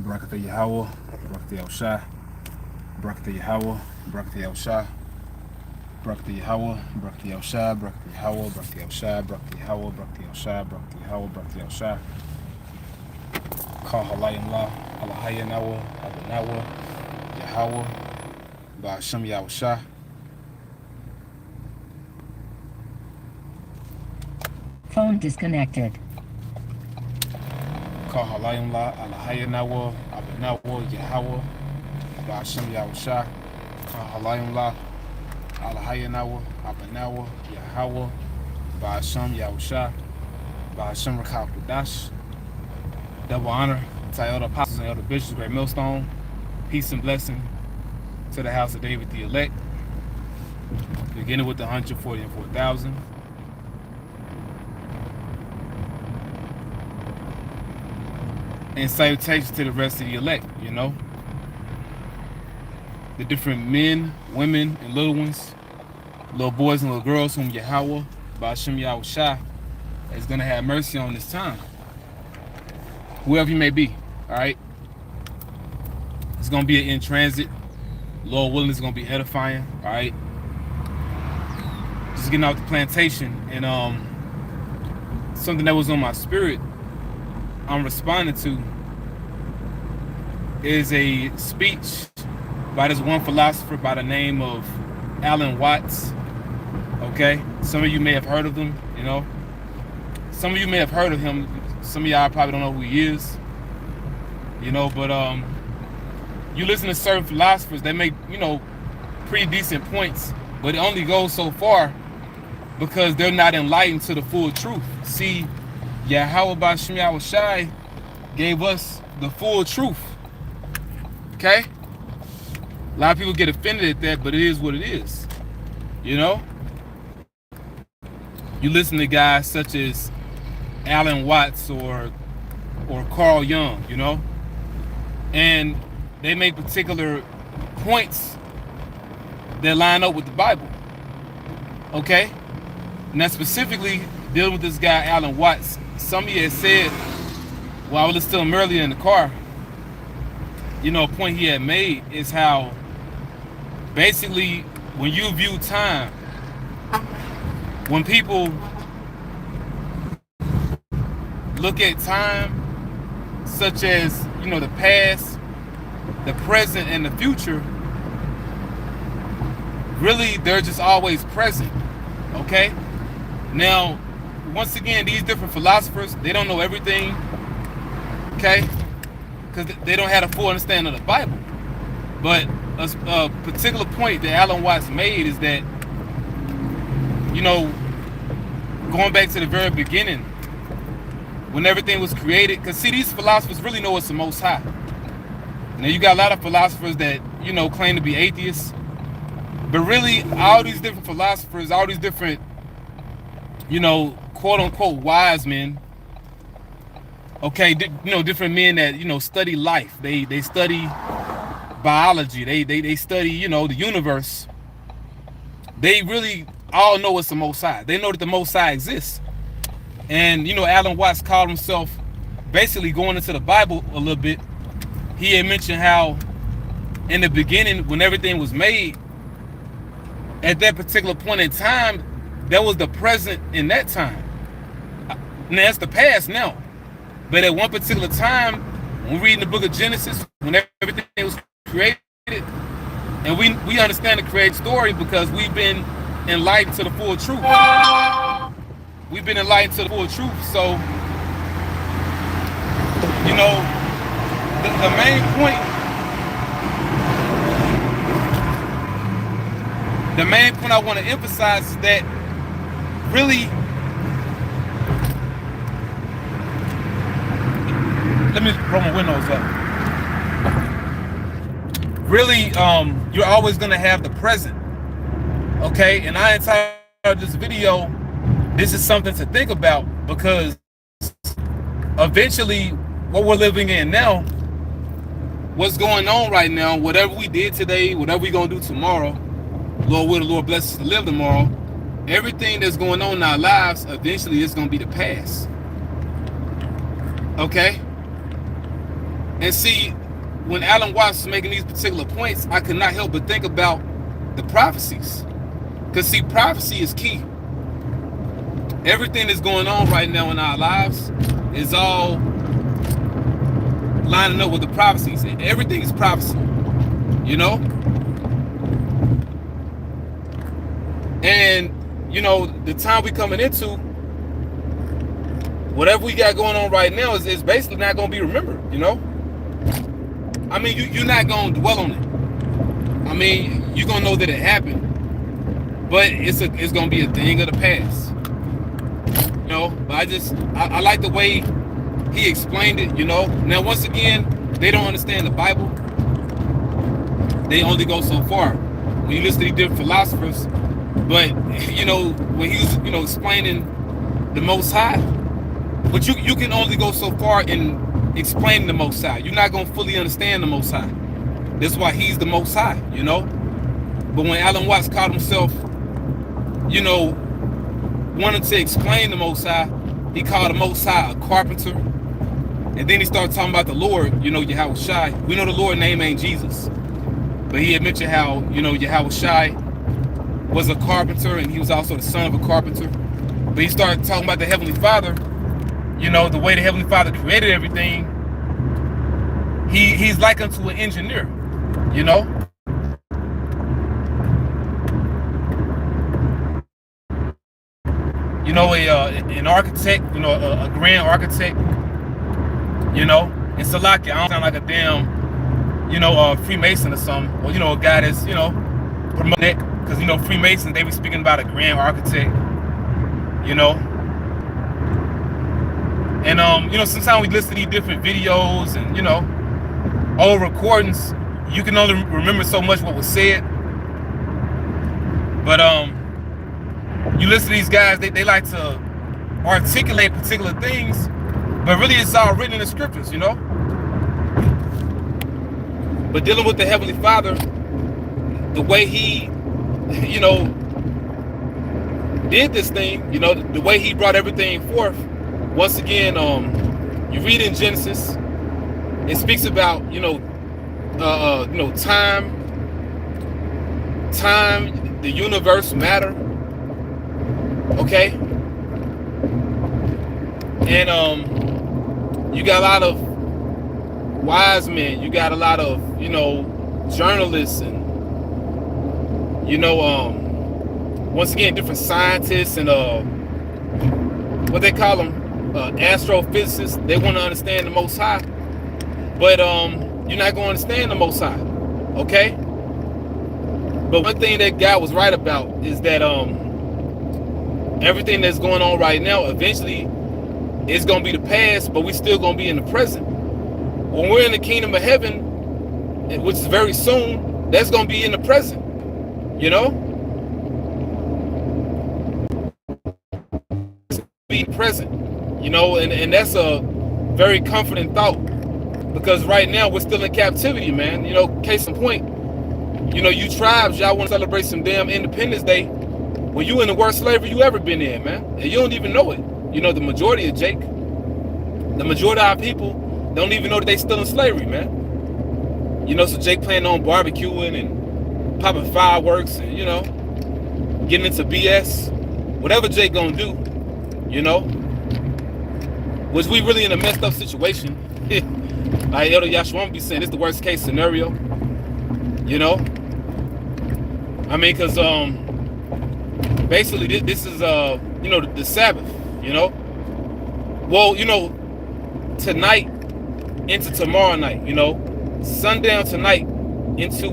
Barakatah Yahweh, Barakatah Yahushua, Barakatah Yahweh, Barakatah Yahushua, Barakatah Yahweh, Barakatah Yahushua, Barakatah Yahweh, Barakatah Yahushua, Barakatah Yahweh, Barakatah Yahushua, Barakatah Yahweh, Barakatah Yahushua. Call Halayim La, Alahaya Nawa, Abanawa, Yahweh, Ba'ashem Yahushua. Phone disconnected. Call Halayim La, Alahaya Nawa, Abanawa, Yahweh, Ba'ashem Yahushua. Call Halayim La, Alahaya Nawa, Abanawa, Yahweh, Ba'ashem Yahushua. Ba'ashem Rakal Kudash. Double honor to elder apostles and elder bishops, great millstone. Peace and blessing to the house of David the elect. Beginning with the 144,000. And salutations to the rest of the elect, you know. The different men, women, and little ones, little boys and little girls whom Yahweh, Ba'ashem Yahushua, is going to have mercy on this time. Whoever you may be, all right? It's going to be an in transit. Lord willing, it's going to be edifying, all right? Just getting out the plantation, and something that was on my spirit I'm responding to is a speech by this one philosopher by the name of Alan Watts. Okay, some of you may have heard of him, you know. Some of you may have heard of him. Some of y'all probably don't know who he is, you know. But you listen to certain philosophers, they make, you know, pretty decent points, but it only goes so far because they're not enlightened to the full truth. See, Yahweh Ba'ashem Yahushua gave us the full truth. Okay? A lot of people get offended at that, but it is what it is. You know? You listen to guys such as Alan Watts or Carl Jung, you know? And they make particular points that line up with the Bible. Okay? Now specifically dealing with this guy Alan Watts, somebody had said, well, I was listening to him earlier in the car, you know, a point he had made is how basically when you view time, when people look at time such as, you know, the past, the present, and the future, really they're just always present. Okay? Now, once again, these different philosophers, they don't know everything, okay? Because they don't have a full understanding of the Bible. But a particular point that Alan Watts made is that, you know, going back to the very beginning, when everything was created, because see, these philosophers really know it's the Most High. Now, you got a lot of philosophers that, you know, claim to be atheists, but really, all these different philosophers, all these different, you know, quote unquote wise men, okay, you know, different men that, you know, study life, they study biology, they study, you know, the universe. They really all know it's the Most High. They know that the Most High exists. And, you know, Alan Watts called himself basically going into the Bible a little bit. He had mentioned how in the beginning, when everything was made, at that particular point in time, that was the present in that time. Now it's the past now. But at one particular time, when we're reading the book of Genesis, when everything was created, and we understand the created story because we've been enlightened to the full truth. We've been enlightened to the full truth. So, you know, the main point I want to emphasize is that really, let me roll my windows up. Really, you're always going to have the present. Okay? And I entitled this video, this is something to think about, because eventually what we're living in now, what's going on right now, whatever we did today, whatever we're going to do tomorrow, Lord will, the Lord bless us to live tomorrow, everything that's going on in our lives, eventually it's going to be the past. Okay? And see, when Alan Watts was making these particular points, I could not help but think about the prophecies. Because see, prophecy is key. Everything that's going on right now in our lives is all lining up with the prophecies. Everything is prophecy, you know? And, you know, the time we coming into, whatever we got going on right now is basically not going to be remembered, you know? I mean, you're not going to dwell on it. I mean, you're going to know that it happened, but it's going to be a thing of the past. You know, but I like the way he explained it, you know. Now, once again, they don't understand the Bible. They only go so far. When you listen to these different philosophers, but, you know, when he was, you know, explaining the Most High, but you can only go so far in explaining the Most High. You're not going to fully understand the Most High. That's why he's the Most High, you know. But when Alan Watts called himself, you know, wanted to explain the Most High, he called the Most High a carpenter. And then he started talking about the Lord, you know, Yahweh Shai. We know the Lord's name ain't Jesus. But he had mentioned how, you know, Yahweh Shai was a carpenter and he was also the son of a carpenter. But he started talking about the Heavenly Father, you know, the way the Heavenly Father created everything. He's like unto an engineer, you know. You know, an architect, you know, a grand architect, you know. And Salaki, I don't sound like a damn, you know, Freemason or something. Or, you know, a guy that's, you know, promoting it. Because, you know, Freemasons, they be speaking about a grand architect, you know. And, you know, sometimes we listen to these different videos and, you know, old recordings. You can only remember so much what was said. But, you listen to these guys, they like to articulate particular things, but really it's all written in the scriptures, you know? But dealing with the Heavenly Father, the way he, you know, did this thing, you know, the way he brought everything forth, once again, you read in Genesis, it speaks about, you know, time, the universe, matter. Okay, and you got a lot of wise men, you got a lot of, you know, journalists and, you know, once again, different scientists and what they call them, astrophysicists. They want to understand the Most High, but you're not going to understand the Most High, okay? But one thing that God was right about is that everything that's going on right now, eventually, it's going to be the past, but we still going to be in the present. When we're in the kingdom of heaven, which is very soon, that's going to be in the present, you know? Be present, you know, and that's a very comforting thought, because right now we're still in captivity, man. You know, case in point, you know, you tribes, y'all want to celebrate some damn Independence Day. Well, you in the worst slavery you ever been in, man. And you don't even know it. You know, the majority of Jake, the majority of our people don't even know that they still in slavery, man. You know, so Jake planning on barbecuing and popping fireworks and, you know, getting into BS. Whatever Jake gonna do, you know. Was we really in a messed up situation? Like Elder Yashua be saying, it's the worst case scenario. You know? I mean, because, basically, this is, you know, the Sabbath, you know? Well, you know, tonight into tomorrow night, you know? Sundown tonight into,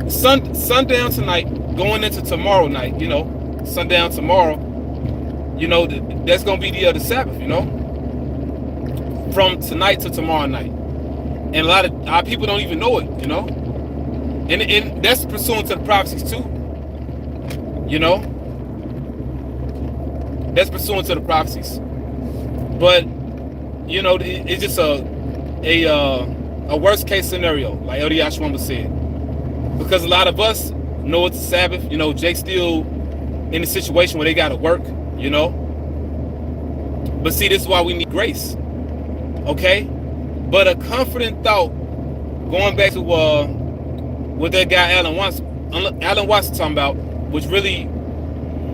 sundown tonight going into tomorrow night, you know? Sundown tomorrow, you know, that's going to be the Sabbath, you know? From tonight to tomorrow night. And a lot of our people don't even know it, you know? And that's pursuant to the prophecies too. You know? That's pursuant to the prophecies. But, you know, it's just a worst case scenario, like Elder Yashua said. Because a lot of us know it's a Sabbath. You know, Jake's still in a situation where they gotta work, you know? But see, this is why we need grace. Okay? But a comforting thought, going back to what that guy Alan Watson talking about, which really,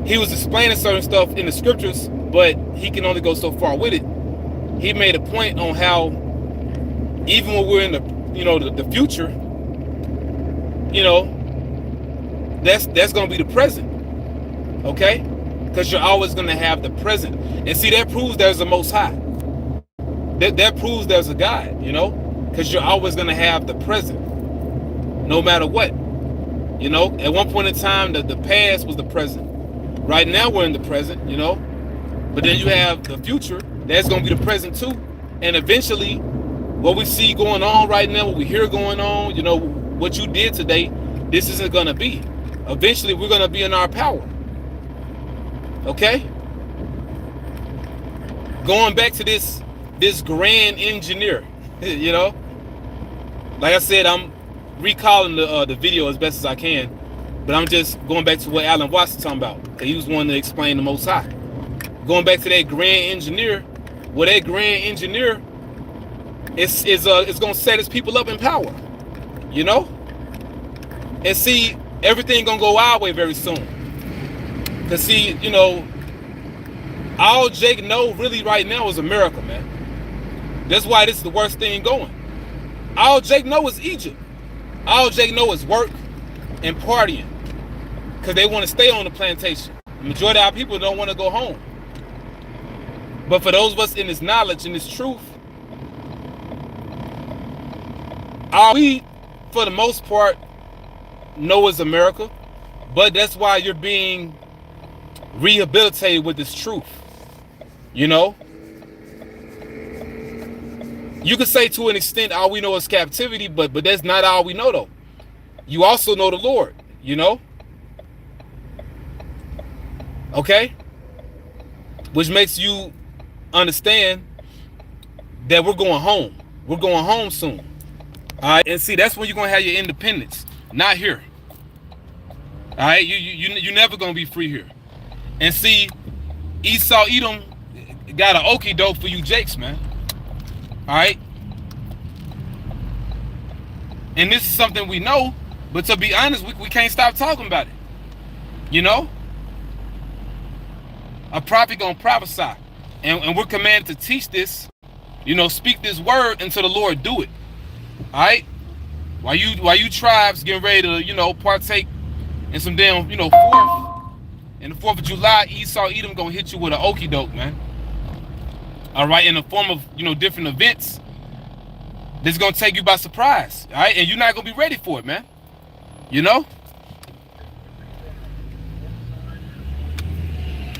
he was explaining certain stuff in the scriptures, but he can only go so far with it. He made a point on how even when we're in the future, that's going to be the present. Okay? Because you're always going to have the present. And see, that proves there's a Most High. That proves there's a God, because you're always going to have the present, no matter what. At one point in time, the past was the present. Right now, we're in the present, but then you have the future. That's going to be the present too. And eventually, what we see going on right now, what we hear going on, what you did today, this isn't going to be. Eventually, we're going to be in our power. Okay? Going back to this grand engineer, like I said, I'm recalling the video as best as I can, but I'm just going back to what Alan Watson talking about. He was one to explain the Most High. Going back to that grand engineer, that grand engineer is going to set his people up in power, and see, everything going to go our way very soon. Because see, all Jake know really right now is America, man. That's why this is the worst thing going. All Jake know is Egypt. All Jake know is work and partying. Because they want to stay on the plantation. The majority of our people don't want to go home. But for those of us in this knowledge and this truth, all we, for the most part, know is America. But that's why you're being rehabilitated with this truth. You could say to an extent all we know is captivity, but that's not all we know though. You also know the Lord, okay? Which makes you understand that we're going home. We're going home soon. All right, and see, that's when you're gonna have your independence, not here. All right, you're never gonna be free here. And see, Esau Edom got an okie doke for you Jakes, man. All right? And this is something we know, but to be honest, we can't stop talking about it. A prophet gonna prophesy. And we're commanded to teach this, speak this word until the Lord do it. All right? While you tribes getting ready to, partake in some damn, 4th. And the 4th of July, Esau Edom gonna hit you with an okie doke, man. All right, in the form of, different events that's gonna take you by surprise. All right, and you're not gonna be ready for it, man.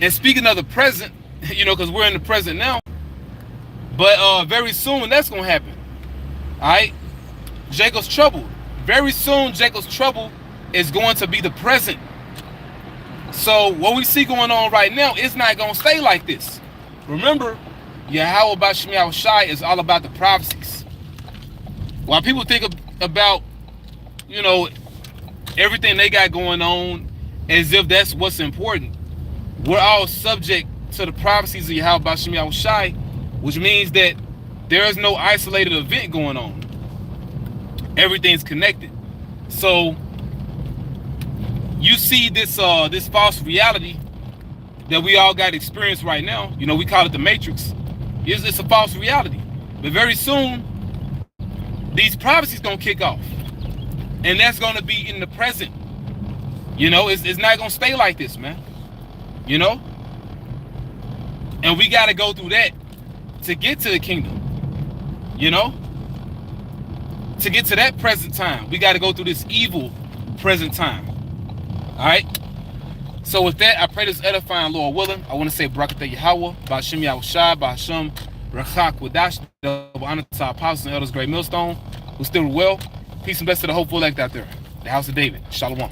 And speaking of the present, because we're in the present now, but very soon that's gonna happen. All right, Jacob's trouble. Very soon, Jacob's trouble is going to be the present. So what we see going on right now is not going to stay like this. Remember, Yahweh B'Shem Yahushai is all about the prophecies. While people think about, everything they got going on as if that's what's important, we're all subject to the prophecies of Yahweh B'Shem Yahushai, which means that there is no isolated event going on. Everything's connected. So you see this false reality that we all got experienced right now. We call it the Matrix. It's a false reality. But very soon, these prophecies gonna kick off. And that's gonna be in the present. It's not gonna stay like this, man. And we gotta go through that to get to the kingdom. To get to that present time, we gotta go through this evil present time. All right. So with that, I pray this edifying, Lord willing. I want to say Barakatah Yahweh, B'Shem Yahushai, B'Shem Rachak Wadash, double honor to our apostles and elders, great millstone, who still well. Peace and blessings to the hopeful elect out there. The house of David. Shalom.